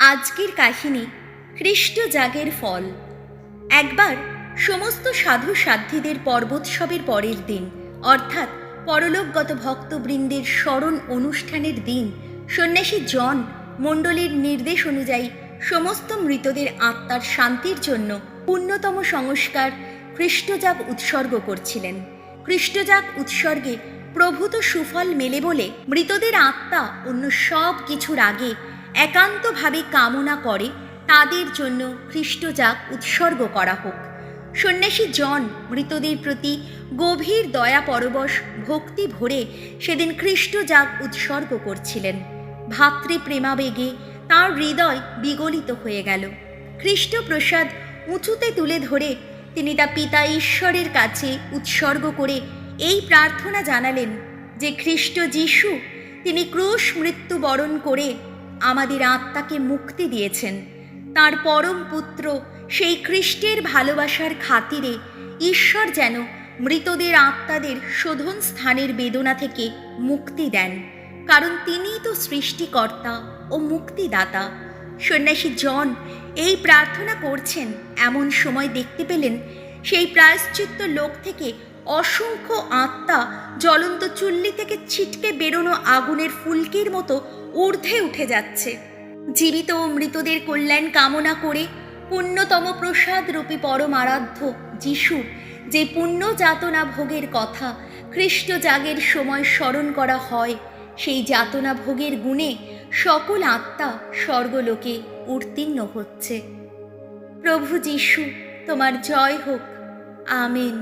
আজকের কাহিনী খ্রিস্ট জাগের ফল। একবার সমস্ত সাধু সাধ্বীদের পর্বোৎসবের পরের দিন, অর্থাৎ পরলোকগত ভক্তবৃন্দের স্মরণ অনুষ্ঠানের দিন, সন্ন্যাসী জন মণ্ডলীর নির্দেশ অনুযায়ী সমস্ত মৃতদের আত্মার শান্তির জন্য পুণ্যতম সংস্কার খ্রিস্টজাগ উৎসর্গ করছিলেন। খ্রিস্টজাগ উৎসর্গে প্রভূত সুফল মেলে বলে মৃতদের আত্মা অন্য সব কিছুর আগে একান্তভাবে কামনা করে তাদের জন্য খ্রিস্টজাগ উৎসর্গ করা হোক। সন্ন্যাসী জন মৃতদের প্রতি গভীর দয়া পরবশ ভক্তি ভরে সেদিন খ্রিস্টজাগ উৎসর্গ করছিলেন। ভাতৃপ্রেমাবেগে তাঁর হৃদয় বিগলিত হয়ে গেল। খ্রিস্টপ্রসাদ উঁচুতে তুলে ধরে তিনি তা পিতা ঈশ্বরের কাছে উৎসর্গ করে এই প্রার্থনা জানালেন যে খ্রিস্ট যিশু তিনি ক্রুশ মৃত্যু বরণ করে আমাদের আত্মাকে মুক্তি দিয়েছেন। তাঁর পরম পুত্র সেই খ্রিস্টের ভালোবাসার খাতিরে ঈশ্বর যেন মৃতদের আত্মাদের শোধন স্থানের বেদনা থেকে মুক্তি দেন, কারণ তিনিই তো সৃষ্টিকর্তা ও মুক্তিদাতা। সন্ন্যাসী জন এই প্রার্থনা করছেন এমন সময় দেখতে পেলেন সেই প্রায়শ্চিত্ত লোক থেকে অসংখ্য আত্মা জ্বলন্ত চুল্লি থেকে ছিটকে বেরোনো আগুনের ফুলকির মতো ঊর্ধ্বে উঠে যাচ্ছে। জীবিত ও মৃতদের কল্যাণ কামনা করে পুণ্যতম প্রসাদ রূপী পরম আরাধ্য যিশুর যে পুণ্য যাতনা ভোগের কথা খ্রিস্টজাগের সময় স্মরণ করা হয়, সেই যাতনা ভোগের গুণে সকল আত্মা স্বর্গলোকে উত্তীর্ণ হচ্ছে। প্রভু যিশু, তোমার জয় হোক। আমেন।